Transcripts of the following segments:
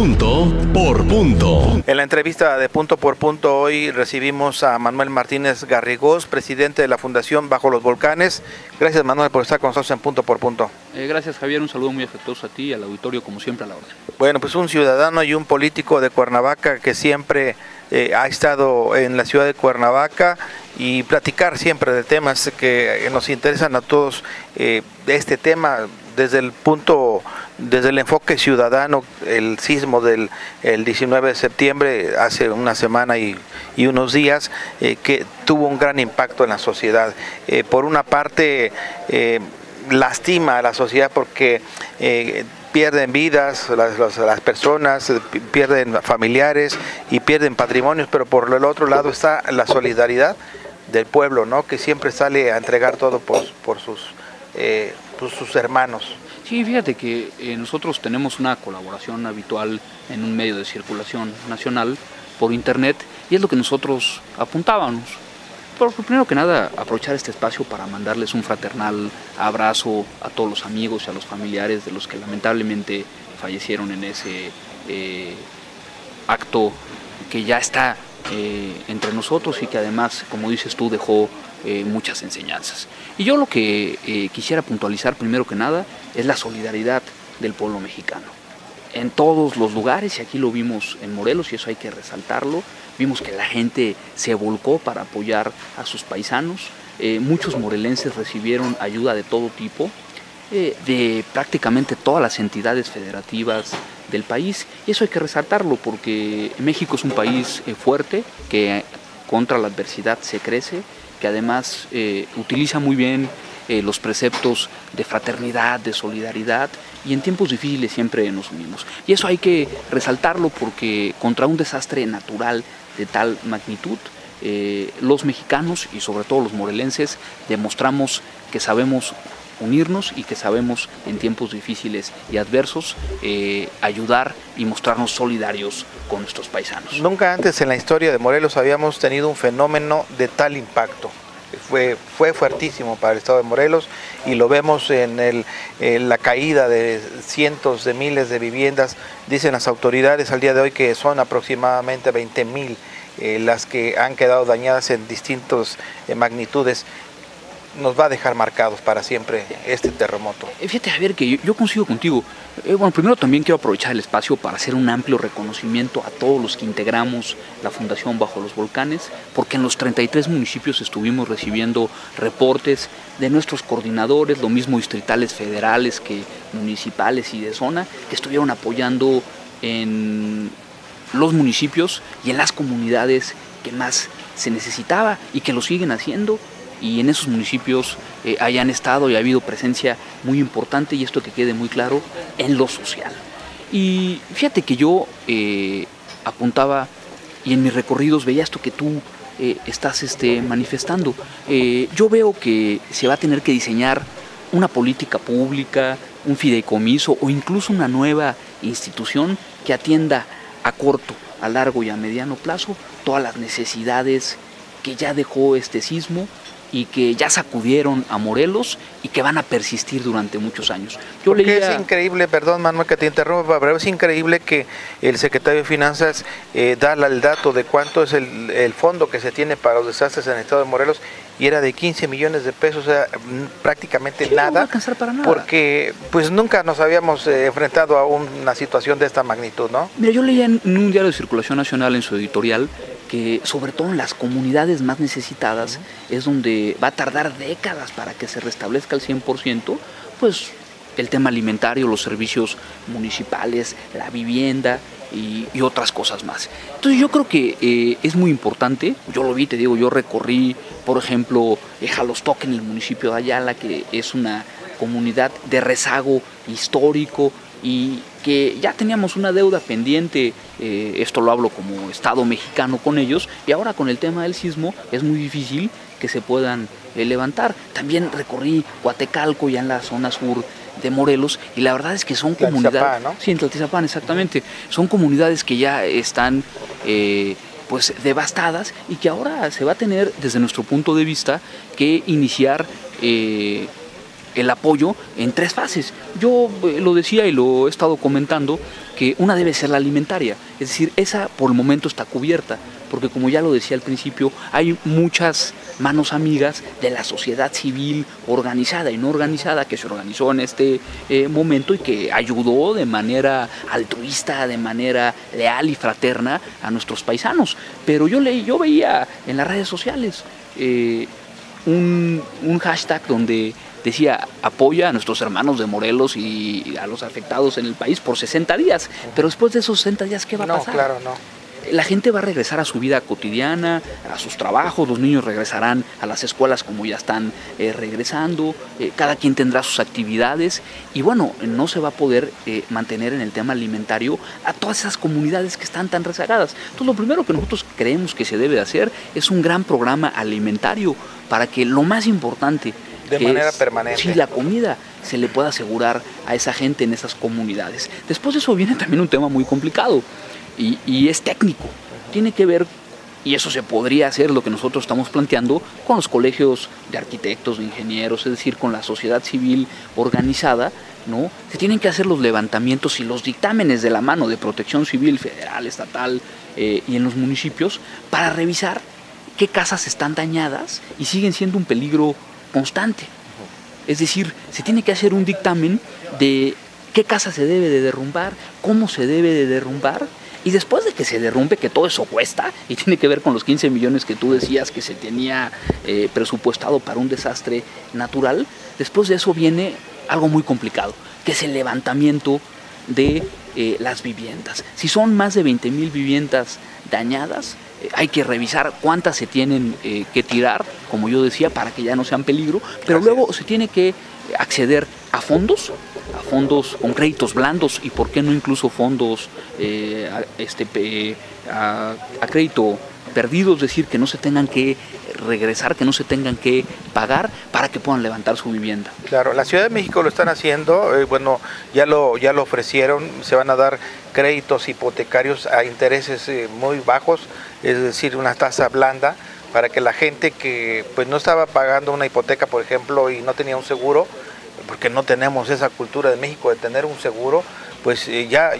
Punto por punto. En la entrevista de Punto por Punto hoy recibimos a Manuel Martínez Garrigós, presidente de la Fundación Bajo los Volcanes. Gracias, Manuel, por estar con nosotros en Punto por Punto. Gracias, Javier, un saludo muy afectuoso a ti y al auditorio, como siempre, a la orden. Bueno, pues un ciudadano y un político de Cuernavaca que siempre ha estado en la ciudad de Cuernavaca y platicar siempre de temas que nos interesan a todos, de este tema desde el enfoque ciudadano. El sismo del 19 de septiembre, hace una semana y unos días, que tuvo un gran impacto en la sociedad. Por una parte, lastima a la sociedad porque pierden vidas las personas, pierden familiares y pierden patrimonios, pero por el otro lado está la solidaridad del pueblo, ¿no?, que siempre sale a entregar todo por sus hermanos. Sí, fíjate que nosotros tenemos una colaboración habitual en un medio de circulación nacional por internet, y es lo que nosotros apuntábamos. Pero primero que nada, aprovechar este espacio para mandarles un fraternal abrazo a todos los amigos y a los familiares de los que lamentablemente fallecieron en ese acto que ya está entre nosotros y que además, como dices tú, dejó muchas enseñanzas. Y yo lo que quisiera puntualizar primero que nada es la solidaridad del pueblo mexicano. En todos los lugares, y aquí lo vimos en Morelos, y eso hay que resaltarlo, vimos que la gente se volcó para apoyar a sus paisanos. Muchos morelenses recibieron ayuda de todo tipo, de prácticamente todas las entidades federativas del país, y eso hay que resaltarlo porque México es un país fuerte, que contra la adversidad se crece, que además utiliza muy bien los preceptos de fraternidad, de solidaridad, y en tiempos difíciles siempre nos unimos. Y eso hay que resaltarlo porque contra un desastre natural de tal magnitud, los mexicanos y sobre todo los morelenses demostramos que sabemos unirnos y que sabemos en tiempos difíciles y adversos ayudar y mostrarnos solidarios con nuestros paisanos. Nunca antes en la historia de Morelos habíamos tenido un fenómeno de tal impacto. Fue fuertísimo para el estado de Morelos, y lo vemos en la caída de cientos de miles de viviendas. Dicen las autoridades al día de hoy que son aproximadamente 20,000 las que han quedado dañadas en distintas magnitudes. Nos va a dejar marcados para siempre este terremoto. Fíjate, Javier, que yo coincido contigo. Bueno, primero también quiero aprovechar el espacio para hacer un amplio reconocimiento a todos los que integramos la Fundación Bajo los Volcanes, porque en los 33 municipios estuvimos recibiendo reportes de nuestros coordinadores, lo mismo distritales, federales, que municipales y de zona, que estuvieron apoyando en los municipios y en las comunidades que más se necesitaba y que lo siguen haciendo. Y en esos municipios hayan estado y ha habido presencia muy importante, y esto que quede muy claro, en lo social. Y fíjate que yo apuntaba, y en mis recorridos veía esto que tú estás manifestando. Yo veo que se va a tener que diseñar una política pública, un fideicomiso o incluso una nueva institución que atienda a corto, a largo y a mediano plazo todas las necesidades que ya dejó este sismo y que ya sacudieron a Morelos y que van a persistir durante muchos años. Es increíble, perdón, Manuel, que te interrumpa, pero es increíble que el secretario de Finanzas da el dato de cuánto es el fondo que se tiene para los desastres en el estado de Morelos, y era de 15 millones de pesos, o sea, prácticamente nada, no va a alcanzar para nada, porque pues nunca nos habíamos enfrentado a una situación de esta magnitud, ¿no? Mira, yo leía en un diario de circulación nacional, en su editorial, que sobre todo en las comunidades más necesitadas es donde va a tardar décadas para que se restablezca al 100%, pues el tema alimentario, los servicios municipales, la vivienda y otras cosas más. Entonces yo creo que es muy importante. Yo lo vi, te digo, yo recorrí, por ejemplo, Jalostoc, en el municipio de Ayala, que es una comunidad de rezago histórico y que ya teníamos una deuda pendiente, esto lo hablo como Estado mexicano con ellos, y ahora con el tema del sismo es muy difícil que se puedan levantar. También recorrí Coatecalco, ya en la zona sur de Morelos, y la verdad es que son comunidades, ¿no? Sí, en Tlaltizapán, exactamente. Son comunidades que ya están pues devastadas, y que ahora se va a tener, desde nuestro punto de vista, que iniciar el apoyo en 3 fases. Yo lo decía y lo he estado comentando, que una debe ser la alimentaria, es decir, esa por el momento está cubierta, porque como ya lo decía al principio, hay muchas manos amigas de la sociedad civil organizada y no organizada que se organizó en este momento y que ayudó de manera altruista, de manera leal y fraterna a nuestros paisanos. Pero yo veía en las redes sociales un hashtag donde decía: apoya a nuestros hermanos de Morelos y a los afectados en el país por 60 días. Pero después de esos 60 días, ¿qué va a pasar? No, claro, no. La gente va a regresar a su vida cotidiana, a sus trabajos, los niños regresarán a las escuelas como ya están regresando, cada quien tendrá sus actividades y bueno, no se va a poder mantener en el tema alimentario a todas esas comunidades que están tan rezagadas. Entonces lo primero que nosotros creemos que se debe de hacer es un gran programa alimentario para que lo más importante, de manera permanente, sí, la comida se le pueda asegurar a esa gente en esas comunidades. Después de eso viene también un tema muy complicado. Y es técnico, tiene que ver, y eso se podría hacer, lo que nosotros estamos planteando, con los colegios de arquitectos, de ingenieros, es decir, con la sociedad civil organizada, ¿no? Se tienen que hacer los levantamientos y los dictámenes de la mano de Protección Civil federal, estatal y en los municipios, para revisar qué casas están dañadas y siguen siendo un peligro constante. Es decir, se tiene que hacer un dictamen de qué casa se debe de derrumbar, cómo se debe de derrumbar. Y después de que se derrumbe, que todo eso cuesta, y tiene que ver con los 15 millones que tú decías que se tenía presupuestado para un desastre natural, después de eso viene algo muy complicado, que es el levantamiento de las viviendas. Si son más de 20,000 viviendas dañadas, hay que revisar cuántas se tienen que tirar, como yo decía, para que ya no sean peligro, pero luego se tiene que acceder a fondos con créditos blandos y por qué no incluso fondos a crédito perdido, es decir, que no se tengan que regresar, que no se tengan que pagar para que puedan levantar su vivienda. Claro, la Ciudad de México lo están haciendo, bueno, ya lo ofrecieron, se van a dar créditos hipotecarios a intereses muy bajos, es decir, una tasa blanda, para que la gente que pues no estaba pagando una hipoteca, por ejemplo, y no tenía un seguro, porque no tenemos esa cultura de México de tener un seguro, pues ya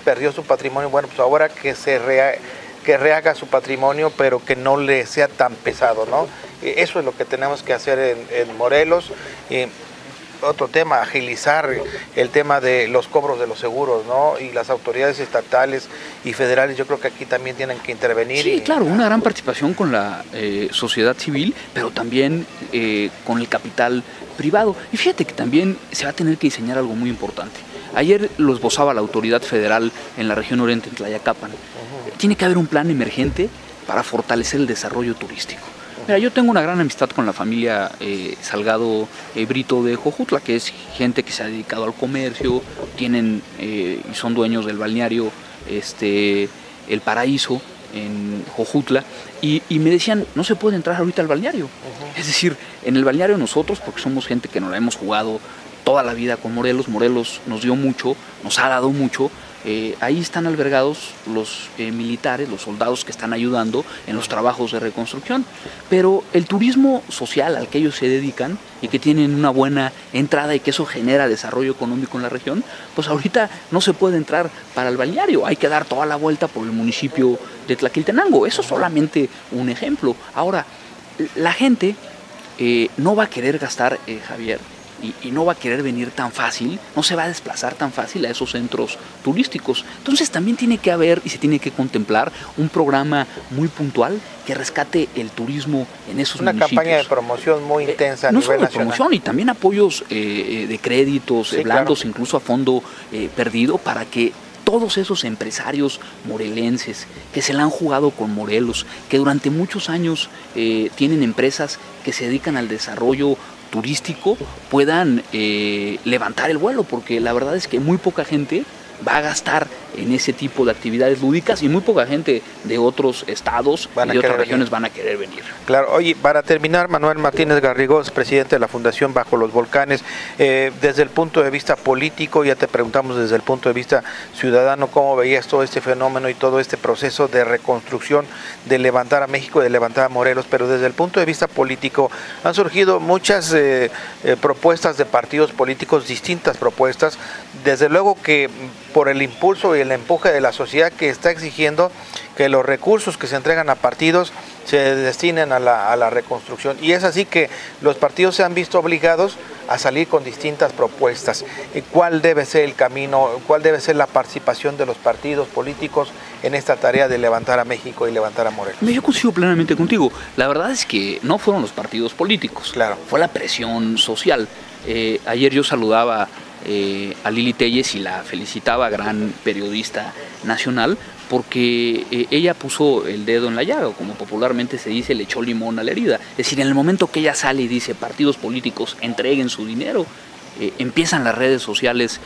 perdió su patrimonio. Bueno, pues ahora que rehaga su patrimonio, pero que no le sea tan pesado, ¿no? Eso es lo que tenemos que hacer en Morelos. Otro tema, agilizar el tema de los cobros de los seguros, ¿no? Y las autoridades estatales y federales, yo creo que aquí también tienen que intervenir. Sí, claro, una gran participación con la sociedad civil, pero también con el capital privado. Y fíjate que también se va a tener que diseñar algo muy importante. Ayer lo esbozaba la autoridad federal en la región oriente, en Tlayacapan. Tiene que haber un plan emergente para fortalecer el desarrollo turístico. Mira, yo tengo una gran amistad con la familia Salgado Brito de Jojutla, que es gente que se ha dedicado al comercio, tienen y son dueños del balneario El Paraíso en Jojutla, y me decían, no se puede entrar ahorita al balneario. Es decir, en el balneario nosotros, porque somos gente que nos la hemos jugado toda la vida con Morelos, Morelos nos dio mucho, nos ha dado mucho. Ahí están albergados los militares, los soldados que están ayudando en los trabajos de reconstrucción, pero el turismo social al que ellos se dedican y que tienen una buena entrada y que eso genera desarrollo económico en la región, pues ahorita no se puede entrar para el balneario, hay que dar toda la vuelta por el municipio de Tlaquiltenango. Eso es solamente un ejemplo. Ahora, la gente no va a querer gastar, Javier, y no va a querer venir tan fácil, no se va a desplazar tan fácil a esos centros turísticos. Entonces también tiene que haber y se tiene que contemplar un programa muy puntual que rescate el turismo en esos municipios. Una campaña de promoción muy intensa a no nivel solo de nacional. promoción, y también apoyos de créditos Sí, blandos, claro. incluso a fondo perdido, para que todos esos empresarios morelenses que se la han jugado con Morelos, que durante muchos años tienen empresas que se dedican al desarrollo turístico, puedan levantar el vuelo, porque la verdad es que muy poca gente va a gastar en ese tipo de actividades lúdicas y muy poca gente de otros estados y de otras regiones van a querer venir. Claro, oye, para terminar, Manuel Martínez Garrigós, presidente de la Fundación Bajo los Volcanes, desde el punto de vista político, ya te preguntamos desde el punto de vista ciudadano, ¿cómo veías todo este fenómeno y todo este proceso de reconstrucción, de levantar a México, de levantar a Morelos? Pero desde el punto de vista político han surgido muchas propuestas de partidos políticos, distintas propuestas, desde luego que por el impulso y el empuje de la sociedad que está exigiendo que los recursos que se entregan a partidos se destinen a la reconstrucción. Y es así que los partidos se han visto obligados a salir con distintas propuestas. ¿Cuál debe ser el camino? ¿Cuál debe ser la participación de los partidos políticos en esta tarea de levantar a México y levantar a Morelos? Yo coincido plenamente contigo. La verdad es que no fueron los partidos políticos, claro, fue la presión social. Ayer yo saludaba a Lili Téllez y la felicitaba, gran periodista nacional, porque ella puso el dedo en la llaga, o como popularmente se dice, le echó limón a la herida. Es decir, en el momento que ella sale y dice partidos políticos entreguen su dinero, empiezan las redes sociales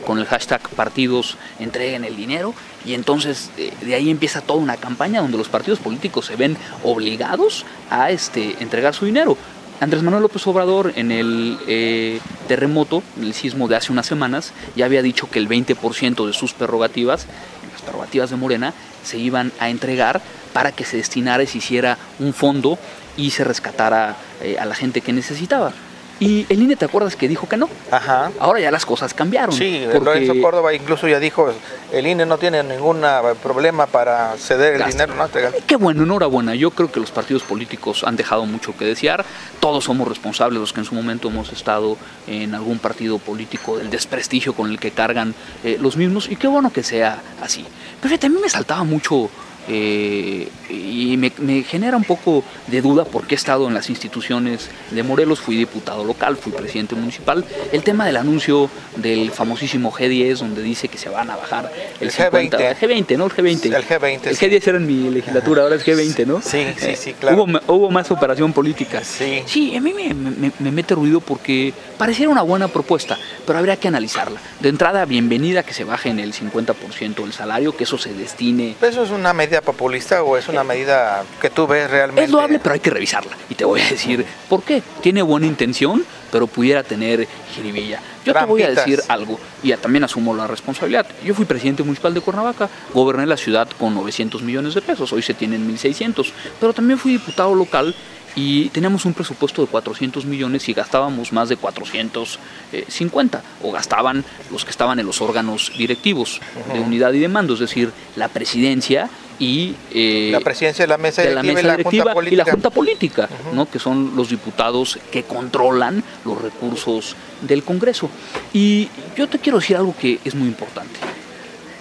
con el hashtag partidos entreguen el dinero, y entonces de ahí empieza toda una campaña donde los partidos políticos se ven obligados a entregar su dinero. Andrés Manuel López Obrador en el terremoto, el sismo de hace unas semanas, ya había dicho que el 20% de sus prerrogativas, las prerrogativas de Morena, se iban a entregar para que se destinara y se hiciera un fondo y se rescatara a la gente que necesitaba. Y el INE, ¿te acuerdas que dijo que no? Ajá. Ahora ya las cosas cambiaron. Sí, Lorenzo Córdoba incluso ya dijo, el INE no tiene ningún problema para ceder el dinero. ¿No? Qué bueno, enhorabuena. Yo creo que los partidos políticos han dejado mucho que desear. Todos somos responsables, los que en su momento hemos estado en algún partido político, del desprestigio con el que cargan los mismos. Y qué bueno que sea así. Pero fíjate, a mí me saltaba mucho... y me genera un poco de duda porque he estado en las instituciones de Morelos, fui diputado local, fui presidente municipal, el tema del anuncio del famosísimo G10 donde dice que se van a bajar el 50, G20, ¿no? El G20. El G20. El G10 era en mi legislatura, ahora es G20, ¿no? Sí, claro. Hubo más operación política. Sí, a mí me mete ruido porque pareciera una buena propuesta, pero habría que analizarla. De entrada, bienvenida que se baje en el 50% el salario, que eso se destine. ¿Eso es una medida populista o es una medida que tú ves realmente? Es loable, pero hay que revisarla. Y te voy a decir por qué. Tiene buena intención, pero pudiera tener jiribilla. Yo te voy a decir algo, y también asumo la responsabilidad. Yo fui presidente municipal de Cuernavaca, goberné la ciudad con 900 millones de pesos, hoy se tienen 1,600, pero también fui diputado local y teníamos un presupuesto de 400 millones y gastábamos más de 450, o gastaban los que estaban en los órganos directivos de unidad y de mando, es decir, la presidencia y la presidencia de la mesa directiva y la junta política, ¿no? Que son los diputados que controlan los recursos del Congreso. Y yo te quiero decir algo que es muy importante.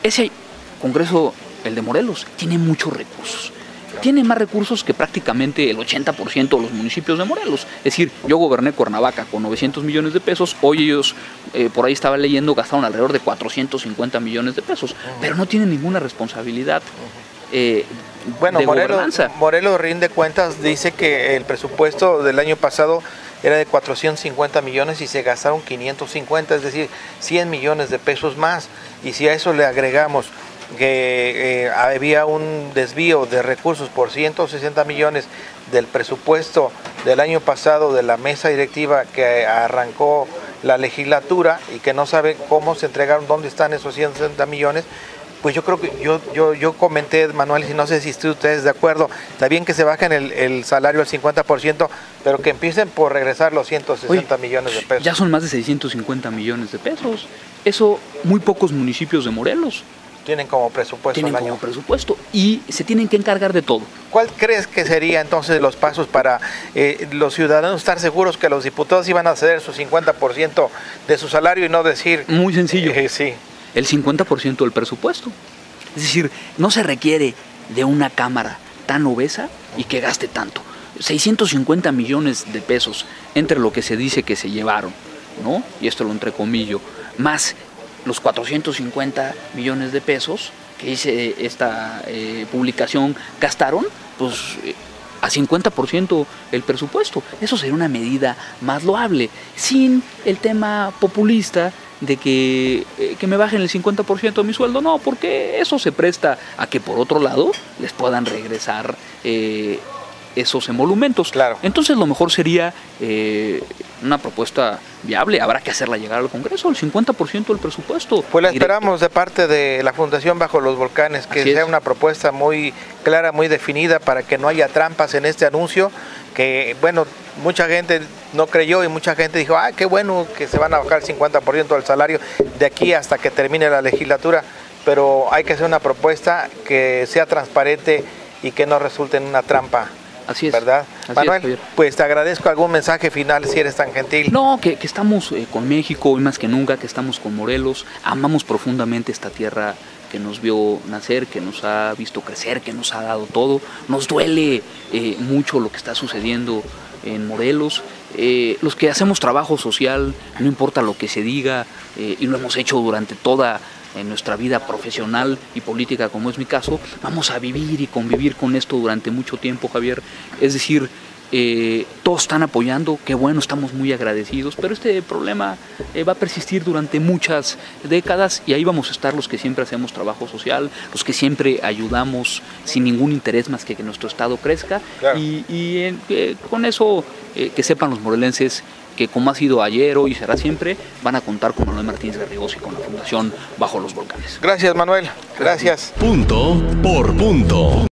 Ese Congreso, el de Morelos, tiene muchos recursos. Tiene más recursos que prácticamente el 80% de los municipios de Morelos. Es decir, yo goberné Cuernavaca con 900 millones de pesos, hoy ellos, por ahí estaba leyendo, gastaron alrededor de 450 millones de pesos, pero no tienen ninguna responsabilidad. Bueno, Morelos rinde cuentas, dice que el presupuesto del año pasado era de 450 millones y se gastaron 550, es decir, 100 millones de pesos más. Y si a eso le agregamos que había un desvío de recursos por 160 millones del presupuesto del año pasado de la mesa directiva que arrancó la legislatura y que no sabe cómo se entregaron, dónde están esos 160 millones, pues yo creo que yo comenté, Manuel, y no sé si ustedes de acuerdo, está bien que se bajen el salario al 50%, pero que empiecen por regresar los 160 millones de pesos. Ya son más de 650 millones de pesos. Eso muy pocos municipios de Morelos tienen como presupuesto y se tienen que encargar de todo. ¿Cuál crees que sería entonces los pasos para los ciudadanos estar seguros que los diputados iban a ceder su 50% de su salario y no decir... Muy sencillo. Sí. El 50% del presupuesto. Es decir, no se requiere de una Cámara tan obesa y que gaste tanto. 650 millones de pesos entre lo que se dice que se llevaron, ¿no? Y esto lo entrecomillo, más los 450 millones de pesos que dice esta publicación gastaron, pues a 50% el presupuesto. Eso sería una medida más loable, sin el tema populista de que me bajen el 50% de mi sueldo, no, porque eso se presta a que por otro lado les puedan regresar esos emolumentos. Claro. Entonces lo mejor sería una propuesta viable, habrá que hacerla llegar al Congreso, el 50% del presupuesto. Pues la esperamos de parte de la Fundación Bajo los Volcanes, que sea una propuesta muy clara, muy definida, para que no haya trampas en este anuncio, que bueno, mucha gente no creyó y mucha gente dijo, ah, qué bueno que se van a bajar el 50% del salario de aquí hasta que termine la legislatura, pero hay que hacer una propuesta que sea transparente y que no resulte en una trampa. Así es. ¿Verdad? Así Manuel, es, pues te agradezco. ¿Algún mensaje final, si eres tan gentil? No, que estamos con México hoy más que nunca, que estamos con Morelos, amamos profundamente esta tierra que nos vio nacer, que nos ha visto crecer, que nos ha dado todo. Nos duele mucho lo que está sucediendo en Morelos. Los que hacemos trabajo social, no importa lo que se diga, y lo hemos hecho durante toda en nuestra vida profesional y política, como es mi caso, vamos a vivir y convivir con esto durante mucho tiempo, Javier. Es decir, todos están apoyando, qué bueno, estamos muy agradecidos, pero este problema va a persistir durante muchas décadas y ahí vamos a estar los que siempre hacemos trabajo social, los que siempre ayudamos sin ningún interés más que nuestro estado crezca. Claro. Con eso que sepan los morelenses que, como ha sido ayer, hoy y será siempre, van a contar con Manuel Martínez Garrigós y con la Fundación Bajo los Volcanes. Gracias, Manuel. Gracias. Punto por punto.